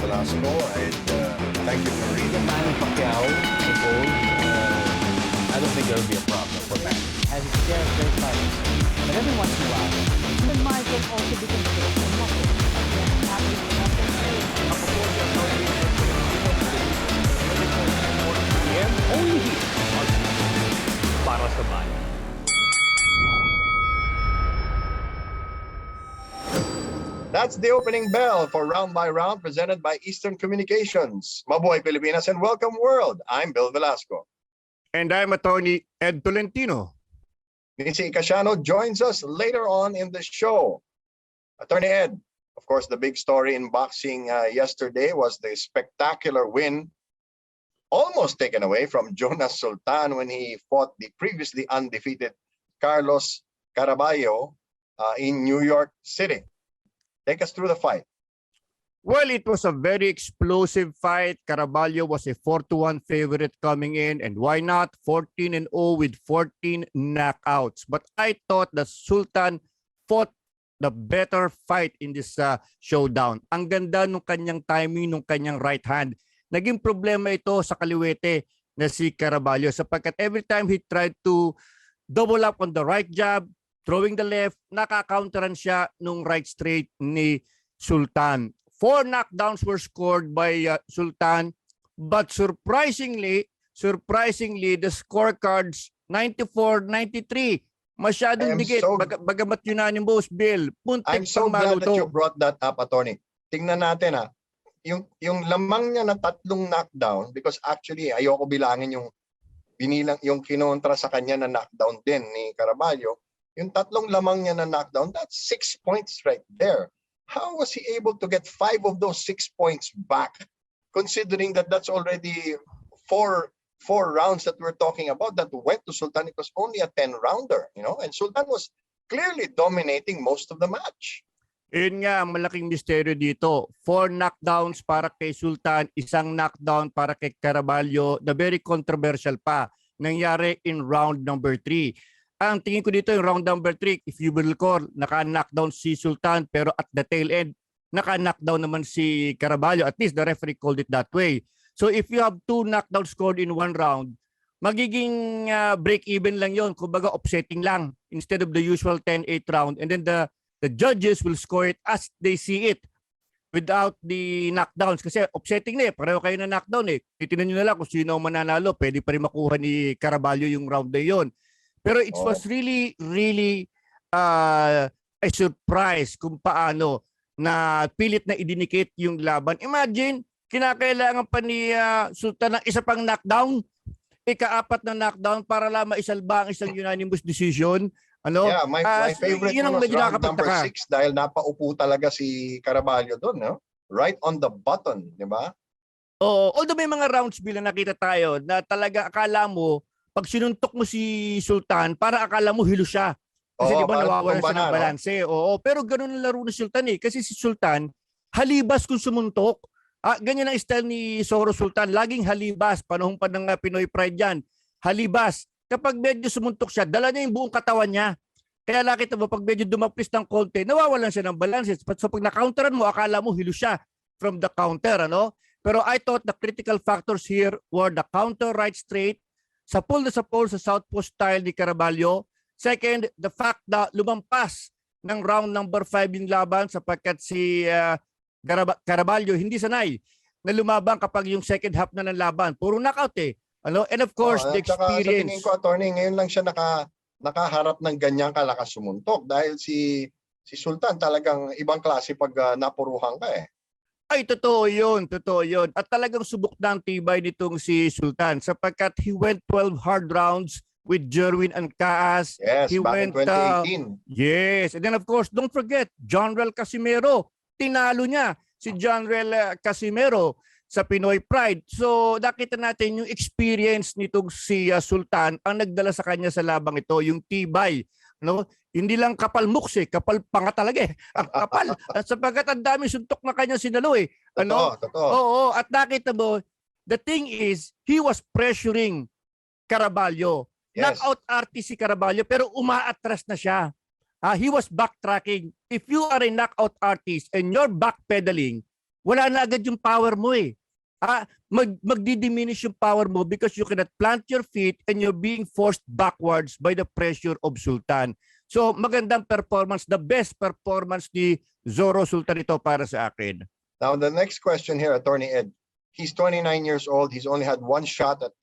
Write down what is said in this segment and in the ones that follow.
Velasco. And thank you for reading. Manny Pacquiao, I told, I don't think there will be a problem for Manny. Has his share of great fights. But every once in a while, human mind can also be controlled and muscle. Only here, para sa bayan. That's the opening bell for Round by Round presented by Eastern Communications. Mabuhay Pilipinas and welcome world. I'm Bill Velasco. And I'm attorney Ed Tolentino. Nisi Casiano joins us later on in the show. Attorney Ed, of course, the big story in boxing yesterday was the spectacular win, almost taken away from Jonas Sultan when he fought the previously undefeated Carlos Caraballo in New York City. Take us through the fight. Well, it was a very explosive fight. Caraballo was a 4-1 favorite coming in. And why not? 14-0 with 14 knockouts. But I thought that Sultan fought the better fight in this showdown. Ang ganda nung kanyang timing, nung kanyang right hand. Naging problema ito sa kaliwete na si Caraballo sapagkat every time he tried to double up on the right jab, throwing the left, nakakounteran siya nung right straight ni Sultan. 4 knockdowns were scored by Sultan, but surprisingly, the scorecards 94-93. Masyadong dikit. Bagamat unanimous, Bill. I'm so glad that you brought that up, attorney. Tingnan natin yung lamang niya na 3 knockdown, because actually ayoko bilangin yung binilang yung kinontra sa kanya na knockdown din ni Caraballo. Yung 3 lamang niya na knockdown, that's 6 points right there. How was he able to get 5 of those 6 points back, considering that that's already four rounds that we're talking about that went to Sultan? It was only a 10-rounder, you know, and Sultan was clearly dominating most of the match. Yun nga ang malaking misteryo dito. 4 knockdowns para kay Sultan, 1 knockdown para kay Caraballo, na very controversial pa. Nangyari in round number 3. Ang tingin ko dito yung round number 3, if you will recall, naka-knockdown si Sultan pero at the tail end, naka-knockdown naman si Caraballo. At least the referee called it that way. So if you have 2 knockdowns scored in 1 round, magiging break-even lang yon, kumbaga offsetting lang instead of the usual 10-8 round. And then the judges will score it as they see it without the knockdowns. Kasi offsetting na pareho kayo na knockdown Titinan nyo na lang kung sino ang mananalo. Pwede pa rin makuha ni Caraballo yung round na yon. Pero it was really a surprise kung paano na pilit na idinikit yung laban. Imagine, kinakailangan pa ni Sultan ng isa pang knockdown, ika-4 na knockdown para lang maisalba ang isang unanimous decision. Ano? Yeah, my favorite one was round number 6 dahil napaupo talaga si Caraballo doon, no? Right on the button, di ba? Although may mga rounds bilang nakita tayo na talaga akala mo pag sinuntok mo si Sultan, para akala mo hilo siya. Kasi di ba nawawala siya ng balanse. Oo, pero ganun ang laro ni Sultan Kasi si Sultan, halibas kung sumuntok. Ganyan ang style ni Soro Sultan. Laging halibas. Panahon pa ng Pinoy Pride yan. Halibas. Kapag medyo sumuntok siya, dala niya yung buong katawan niya. Kaya nakita mo, pag medyo dumaplis ng konti, nawawalan siya ng balanse. So pag na-counteran mo, akala mo hilo siya from the counter. Pero I thought the critical factors here were the counter right straight, sa pull sa southpaw style ni Caraballo. Second, the fact na lumampas ng round number 5 yung laban sapagkat si Caraballo hindi sanay na lumabang kapag yung second half na ng laban. Puro knockout And of course, the experience. Sa tingin ko, attorney, ngayon lang siya nakaharap ng ganyang kalakas sumuntok dahil si Sultan talagang ibang klase pag napuruhan ka Ay, totoo yun. At talagang subok na ang tibay nitong si Sultan sapagkat he went 12 hard rounds with Jerwin and Caas. Yes, he back went, in 2018. Yes, and then of course, don't forget, General Casimero. Tinalo niya si General Casimero sa Pinoy Pride. So, nakita natin yung experience nitong si Sultan ang nagdala sa kanya sa labang ito, yung tibay. Hindi lang kapal muks kapal pa nga talaga Ang kapal. Sapagkat ang dami suntok na kanya sinalo Totoo. Oo, at nakita mo, the thing is, he was pressuring Caraballo. Yes. Knockout artist si Caraballo pero umaatras na siya. He was backtracking. If you are a knockout artist and you're backpedaling, wala na agad yung power mo eh. Magdi-diminish yung power mo because you cannot plant your feet and you're being forced backwards by the pressure of Sultan. So magandang performance, the best performance ni Zoro Sultan ito para sa akin. Now, the next question here, Attorney Ed. He's 29 years old. He's only had one shot at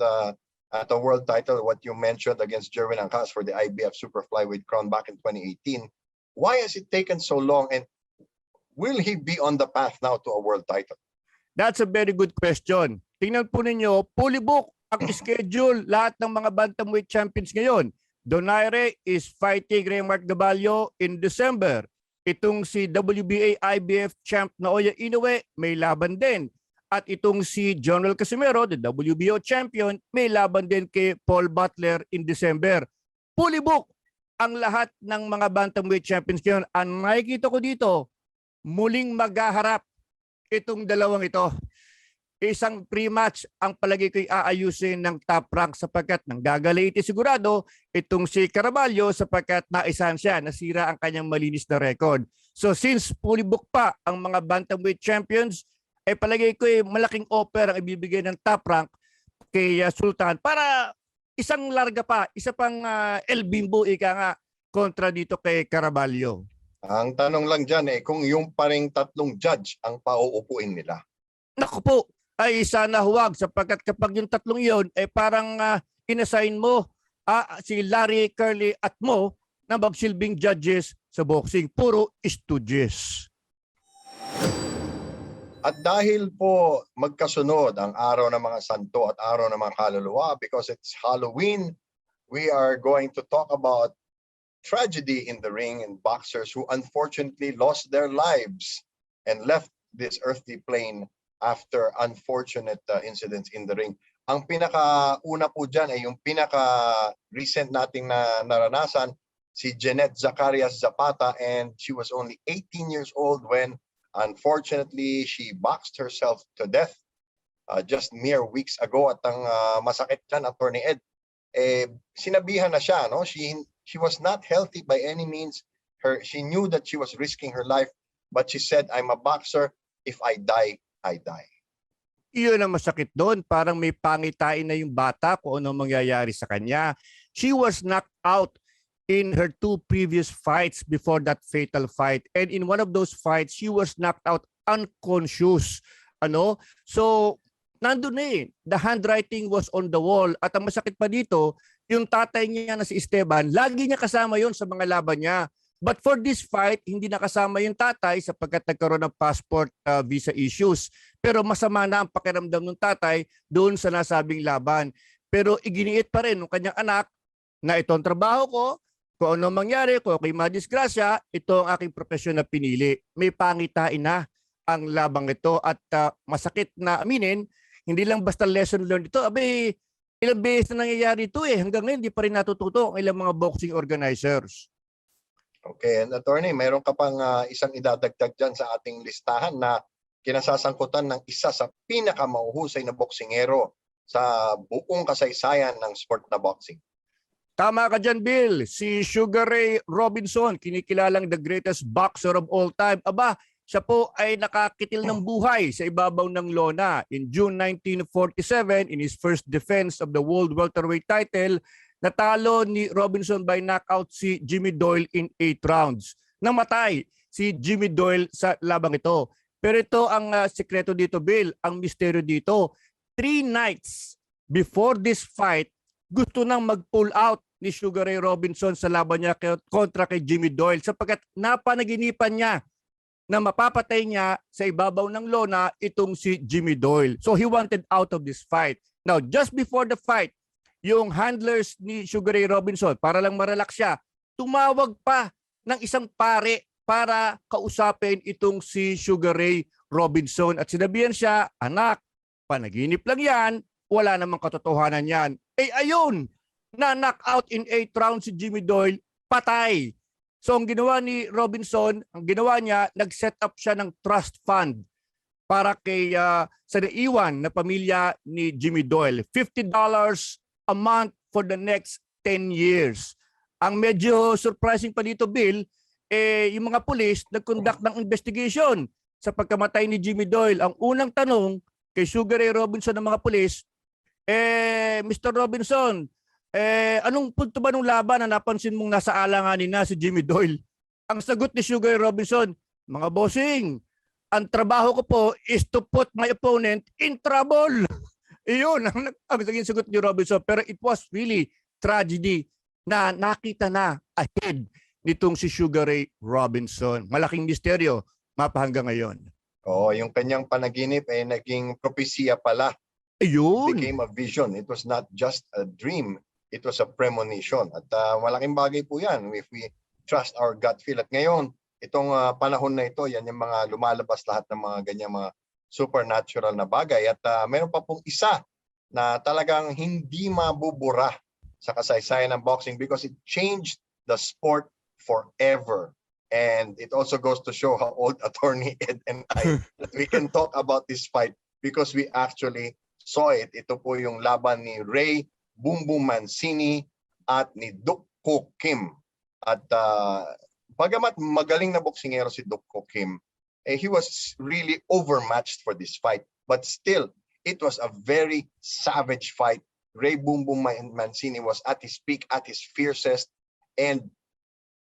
the world title, what you mentioned against Jerwin Angkas for the IBF Super Flyweight crown back in 2018. Why has it taken so long, and will he be on the path now to a world title? That's a very good question. Tingnan po ninyo, fully book ang schedule lahat ng mga bantamweight champions ngayon. Donaire is fighting Raymart Gaballo in December. Itong si WBA IBF champ Naoya Inoue may laban din. At itong si General Casimero, the WBO champion, may laban din kay Paul Butler in December. Fully book ang lahat ng mga bantamweight champions ngayon. Ang nakikita ko dito, muling maghaharap itong dalawang ito. Isang pre-match ang palagi ko'y aayusin ng top rank sapagkat nang gagaliti sigurado itong si Caraballo sapagkat naisahan siya, nasira ang kanyang malinis na record. So since fully book pa ang mga bantamweight champions, palagi ko'y malaking offer ang ibibigay ng top rank kay Sultan para isang larga pa, isa pang El Bimbo ika nga kontra dito kay Caraballo. Ang tanong lang dyan kung yung paring tatlong judge ang pauupuin nila. Naku po, ay sana huwag sapagkat kapag yung tatlong yon parang inassign mo si Larry, Curly at Mo na magsilbing judges sa boxing. Puro stooges. At dahil po magkasunod ang araw ng mga santo at araw ng mga kaluluwa, because it's Halloween, we are going to talk about tragedy in the ring and boxers who unfortunately lost their lives and left this earthly plane after unfortunate incidents in the ring. Ang pinakauna po dyan ay yung pinaka-recent nating naranasan, si Jeanette Zacarias Zapata, and she was only 18 years old when unfortunately she boxed herself to death just mere weeks ago. At ang masakit dyan, Attorney Ed, sinabihan na siya, no? She was not healthy by any means. She knew that she was risking her life, but she said, "I'm a boxer. If I die, I die." Iyon ang masakit doon. Parang may pangitain na yung bata kung ano mangyayari sa kanya. She was knocked out in her two previous fights before that fatal fight. And in one of those fights, she was knocked out unconscious. So, nandun na the handwriting was on the wall. At ang masakit pa dito, yung tatay niya na si Esteban, lagi niya kasama yon sa mga laban niya. But for this fight, hindi nakasama yung tatay sapagkat nagkaroon ng passport visa issues. Pero masama na ang pakiramdam ng tatay doon sa nasabing laban. Pero iginiit pa rin ng kanyang anak na itong trabaho ko, kung ano mangyari, kung ako'y madisgrasya, ito ang aking profesyon na pinili. May pangitain na ang labang ito at masakit na aminin, hindi lang basta lesson learned ito. Ilang beses na nangyayari ito hanggang ngayon hindi pa rin natututo ang ilang mga boxing organizers. Okay, and Attorney, mayroon ka pang isang idadagdag dyan sa ating listahan na kinasasangkutan ng isa sa pinakamauhusay na boksingero sa buong kasaysayan ng sport na boxing. Tama ka dyan, Bill. Si Sugar Ray Robinson, kinikilalang the greatest boxer of all time. Siya po ay nakakitil ng buhay sa ibabaw ng lona. In June 1947, in his first defense of the World Welterweight title, natalo ni Robinson by knockout si Jimmy Doyle in 8 rounds. Namatay si Jimmy Doyle sa labang ito. Pero ito ang sikreto dito, Bill, ang misteryo dito. 3 nights before this fight, gusto nang mag-pull out ni Sugar Ray Robinson sa laban niya kontra kay Jimmy Doyle sapagkat napanaginipan niya na mapapatay niya sa ibabaw ng lona itong si Jimmy Doyle. So he wanted out of this fight. Now, just before the fight, yung handlers ni Sugar Ray Robinson, para lang marelax siya, tumawag pa ng isang pare para kausapin itong si Sugar Ray Robinson. At sinabihan siya, anak, panaginip lang yan, wala namang katotohanan yan. Ayun, na-knockout in 8 rounds si Jimmy Doyle, patay. So ang ginawa ni Robinson, ang ginawa niya, nag-set up siya ng trust fund para kay sa naiwan na pamilya ni Jimmy Doyle. $50 a month for the next 10 years. Ang medyo surprising pa dito, Bill, yung mga pulis nag-conduct ng investigation. sa pagkamatay ni Jimmy Doyle. Ang unang tanong kay Sugar Ray Robinson ng mga pulis, Mr. Robinson, anong punto ba nung laban na napansin mong nasa alanganin na si Jimmy Doyle? Ang sagot ni Sugar Ray Robinson, mga bossing, ang trabaho ko po is to put my opponent in trouble. Iyon ang naging sagot ni Robinson. Pero it was really tragedy na nakita na ahead nitong si Sugar Ray Robinson. Malaking misteryo, mapahanggang ngayon. Oo, yung kanyang panaginip ay naging propesya pala. Ayun. It became a vision. It was not just a dream. It was a premonition. At malaking bagay po yan if we trust our gut feel. At ngayon, itong panahon na ito, yan yung mga lumalabas lahat ng mga ganyan mga supernatural na bagay. At meron pa pong isa na talagang hindi mabubura sa kasaysayan ng boxing because it changed the sport forever. And it also goes to show how old Attorney Ed and I that we can talk about this fight because we actually saw it. Ito po yung laban ni Ray Boom Boom Mancini at ni Dukko Kim. At bagamat magaling na boksingero si Dukko Kim, he was really overmatched for this fight. But still, it was a very savage fight. Ray Boom Boom Mancini was at his peak, at his fiercest, and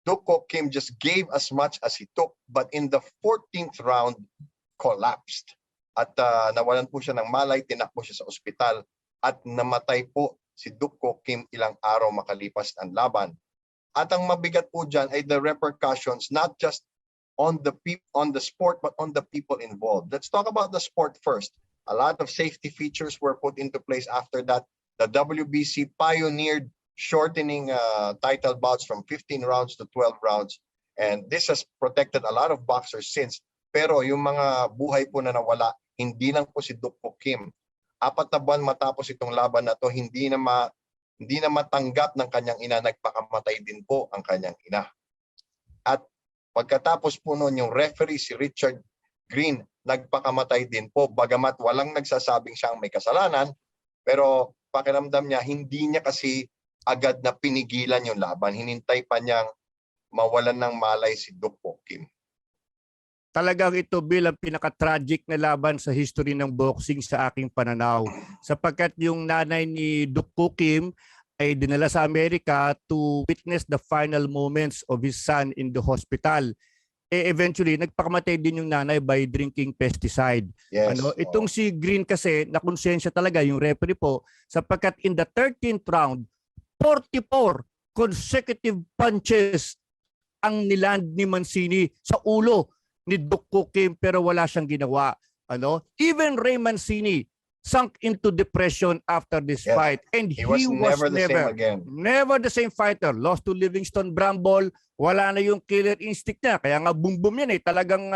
Dukko Kim just gave as much as he took, but in the 14th round, collapsed. At nawalan po siya ng malay, tinakbo siya sa ospital, at namatay po si Dukko Kim ilang araw makalipas ang laban. At ang mabigat po dyan ay the repercussions, not just on the sport, but on the people involved. Let's talk about the sport first. A lot of safety features were put into place after that. The WBC pioneered shortening title bouts from 15 rounds to 12 rounds. And this has protected a lot of boxers since. Pero yung mga buhay po na nawala, hindi lang po si Dukko Kim. 4 na buwan matapos itong laban na to, hindi na matanggap ng kanyang ina, nagpakamatay din po ang kanyang ina. At pagkatapos po noon, yung referee si Richard Green, nagpakamatay din po. Bagamat walang nagsasabing siyang may kasalanan, pero pakiramdam niya, hindi niya kasi agad na pinigilan yung laban. Hinintay pa niyang mawalan ng malay si Dukko Kim. Talagang ito bilang pinaka-tragic na laban sa history ng boxing sa aking pananaw. Sapagkat yung nanay ni Dukko Kim ay dinala sa Amerika to witness the final moments of his son in the hospital. Eventually, nagpakamatay din yung nanay by drinking pesticide. Yes. Itong si Green kasi, nakonsensya talaga yung referee po, sapagkat in the 13th round, 44 consecutive punches ang niland ni Mancini sa ulo ni Dukko Kim pero wala siyang ginawa. Even Ray Mancini sunk into depression after this fight. And he was never the same again. Never the same fighter. Lost to Livingston Bramble. Wala na yung killer instinct niya. Kaya nga boom-boom yan Talagang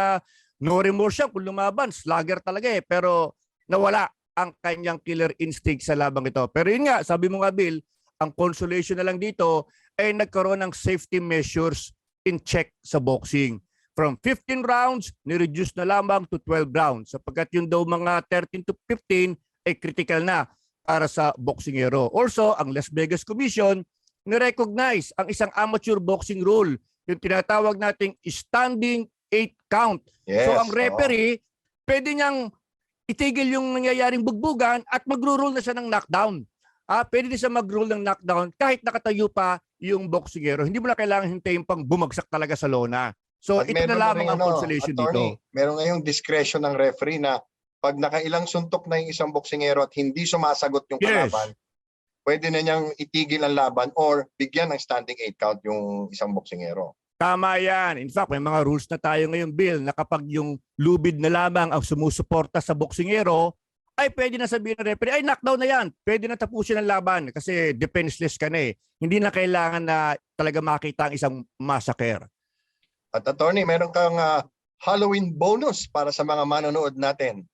no remorse siya kung lumaban. Slugger talaga Pero nawala ang kanyang killer instinct sa labang ito. Pero yun nga, sabi mo nga Bill, ang consolation na lang dito ay nagkaroon ng safety measures in check sa boxing. From 15 rounds, ni-reduce na lamang to 12 rounds. Sapagkat yung daw mga 13 to 15 ay critical na para sa boksingero. Also, ang Las Vegas Commission ni-recognize ang isang amateur boxing rule, yung tinatawag nating standing 8 count. Yes, So ang referee, pwede niyang itigil yung nangyayaring bugbugan at magro-rule na siya ng knockdown. Pwede din siya mag-rule ng knockdown kahit nakatayo pa yung boksingero. Hindi mo na kailangan hintayin pang bumagsak talaga sa lona. So At ito na lamang ang consolation dito. Meron ngayong discretion ng referee na pag nakailang suntok na yung isang boksingero at hindi sumasagot yung kalaban, pwede na niyang itigil ang laban or bigyan ng standing 8 count yung isang boksingero. Tama yan. In fact, may mga rules na tayo ngayon, Bill, na kapag yung lubid na lamang ang sumusuporta sa boksingero, ay pwede na sabihin ng referee, ay knockdown na yan. Pwede na tapusin ang laban kasi defenseless ka na Hindi na kailangan na talaga makita ang isang massacre. At attorney, meron kang Halloween bonus para sa mga manonood natin.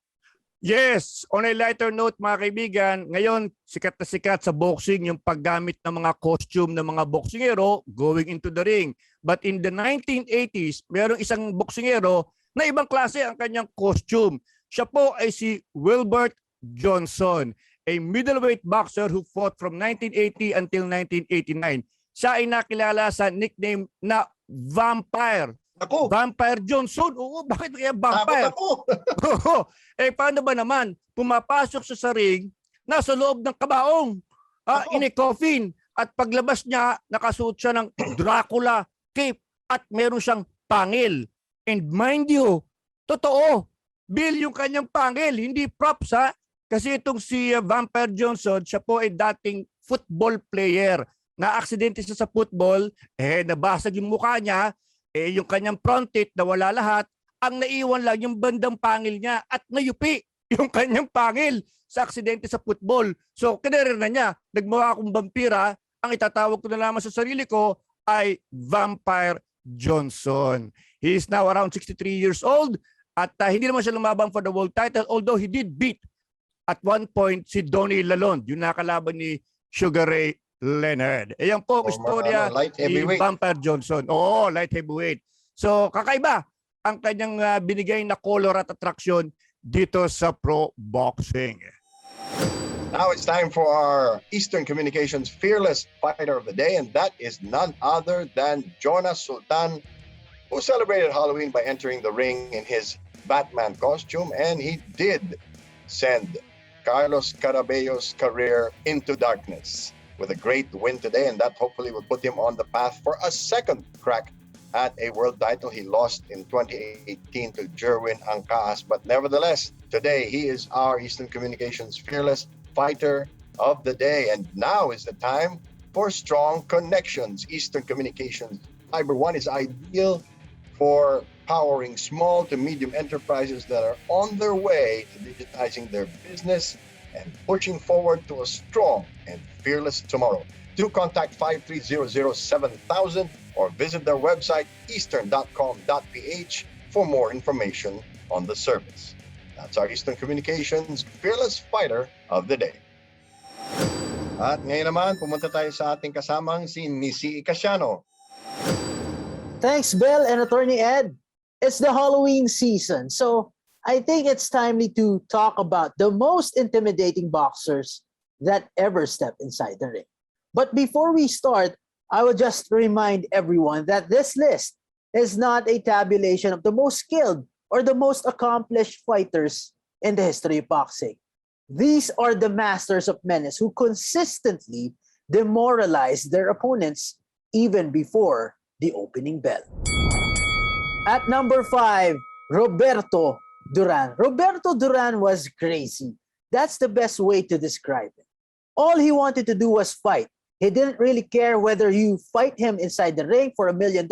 Yes, on a lighter note mga kaibigan, ngayon sikat na sikat sa boxing yung paggamit ng mga costume ng mga boksingero going into the ring. But in the 1980s, merong isang boksingero na ibang klase ang kanyang costume. Siya po ay si Wilbert Johnson, a middleweight boxer who fought from 1980 until 1989. Siya ay nakilala sa nickname na Vampire Ako, Vampire Johnson. Oo, bakit kaya takot vampire? ako. Oo. Paano ba naman? Pumapasok siya sa ring, nasa loob ng kabaong, Ako. in a coffin. At paglabas niya, nakasuot siya ng Dracula cape at meron siyang pangil. And mind you, totoo, Bill yung kanyang pangil, hindi props ha. Kasi itong si Vampire Johnson, siya po ay dating football player. Na-aksidente siya sa football, nabasag yung mukha niya, yung kanyang front teeth nawala lahat, ang naiwan lang yung bandang pangil niya at nayupi yung kanyang pangil sa aksidente sa football. So, kinarir na niya, nagmukha akong vampira, ang itatawag ko na lamang sa sarili ko ay Vampire Johnson. He is now around 63 years old at hindi naman siya lumabang for the world title, although he did beat at one point si Donnie Lalonde, yung nakalaban ni Sugar Ray Leonard. Ayan po ang istorya light ni heavyweight. Vampire Johnson. Oo, light heavyweight. So, kakaiba ang kanyang binigay na color at attraction dito sa pro boxing. Now it's time for our Eastern Communications Fearless Fighter of the Day, and that is none other than Jonas Sultan, who celebrated Halloween by entering the ring in his Batman costume, and he did send Carlos Carabello's career into darkness with a great win today, and that hopefully will put him on the path for a second crack at a world title. He lost in 2018 to Jerwin Angkaas, but nevertheless, today he is our Eastern Communications Fearless Fighter of the Day. And now is the time for strong connections. Eastern Communications Fiber One is ideal for powering small to medium enterprises that are on their way to digitizing their business and pushing forward to a strong and fearless tomorrow. Do contact 53007000 or visit their website eastern.com.ph for more information on the service. That's our Eastern Communications Fearless Fighter of the Day. At ngayon naman, pumunta tayo sa ating kasamang si Nisi Casiano. Thanks, Bill and Attorney Ed. It's the Halloween season, so I think it's timely to talk about the most intimidating boxers that ever stepped inside the ring. But before we start, I will just remind everyone that this list is not a tabulation of the most skilled or the most accomplished fighters in the history of boxing. These are the masters of menace who consistently demoralize their opponents even before the opening bell. At number 5, Roberto Duran. Roberto Duran was crazy. That's the best way to describe it. All he wanted to do was fight. He didn't really care whether you fight him inside the ring for $1 million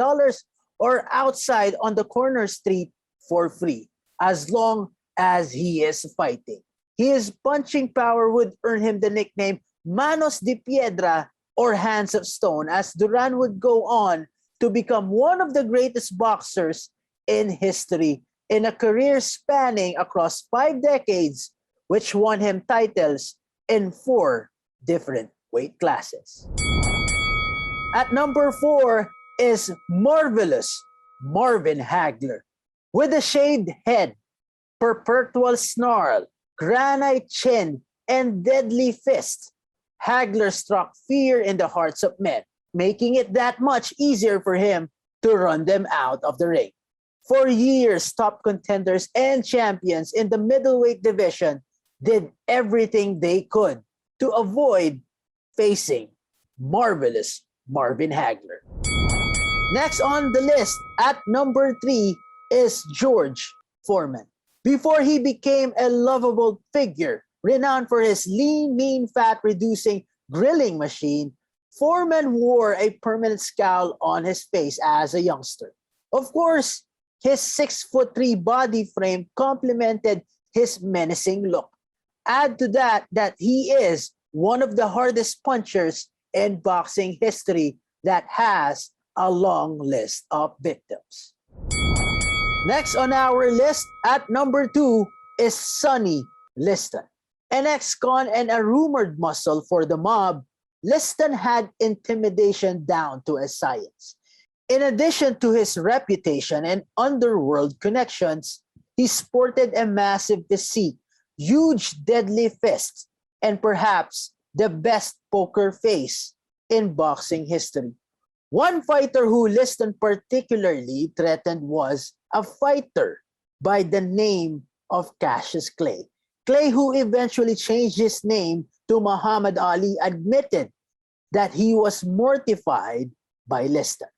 or outside on the corner street for free, as long as he is fighting. His punching power would earn him the nickname Manos de Piedra or Hands of Stone, as Duran would go on to become one of the greatest boxers in history in a career spanning across 5 decades, which won him titles in 4 different weight classes. At number 4 is marvelous Marvin Hagler. With a shaved head, perpetual snarl, granite chin, and deadly fist, Hagler struck fear in the hearts of men, making it that much easier for him to run them out of the ring. For years, top contenders and champions in the middleweight division did everything they could to avoid facing marvelous Marvin Hagler. Next on the list, at number 3, is George Foreman. Before he became a lovable figure, renowned for his lean, mean, fat-reducing grilling machine, Foreman wore a permanent scowl on his face as a youngster. Of course, his 6'3" body frame complemented his menacing look. Add to that he is one of the hardest punchers in boxing history that has a long list of victims. Next on our list, at number 2, is Sonny Liston. An ex-con and a rumored muscle for the mob, Liston had intimidation down to a science. In addition to his reputation and underworld connections, he sported a massive physique, huge deadly fists, and perhaps the best poker face in boxing history. One fighter who Liston particularly threatened was a fighter by the name of Cassius Clay. Clay, who eventually changed his name to Muhammad Ali, admitted that he was mortified by Liston.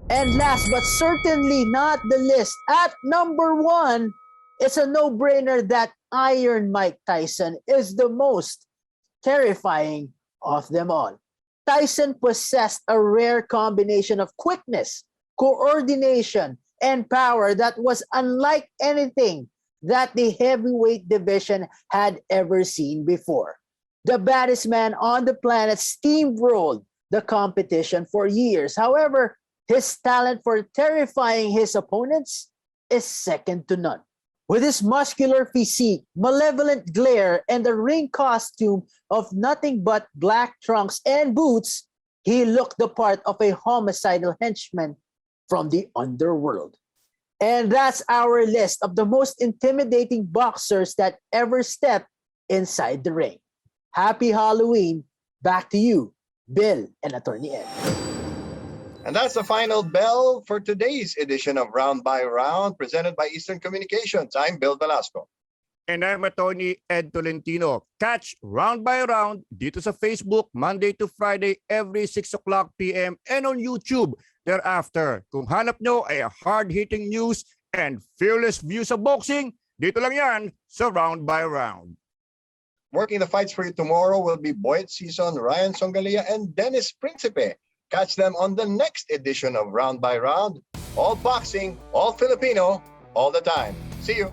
And last but certainly not the least, at number 1, it's a no-brainer that Iron Mike Tyson is the most terrifying of them all. Tyson possessed a rare combination of quickness, coordination, and power that was unlike anything that the heavyweight division had ever seen before. The baddest man on the planet steamrolled the competition for years. However, his talent for terrifying his opponents is second to none. With his muscular physique, malevolent glare, and a ring costume of nothing but black trunks and boots, he looked the part of a homicidal henchman from the underworld. And that's our list of the most intimidating boxers that ever stepped inside the ring. Happy Halloween. Back to you, Bill and Attorney Ed. And that's the final bell for today's edition of Round by Round, presented by Eastern Communications. I'm Bill Velasco. And I'm Attorney Ed Tolentino. Catch Round by Round dito sa Facebook, Monday to Friday, every 6 o'clock p.m. and on YouTube thereafter. Kung hanap nyo ay hard-hitting news and fearless views of boxing, dito lang yan sa Round by Round. Working the fights for you tomorrow will be Boyd Season, Ryan Songalia, and Dennis Principe. Catch them on the next edition of Round by Round. All boxing, all Filipino, all the time. See you.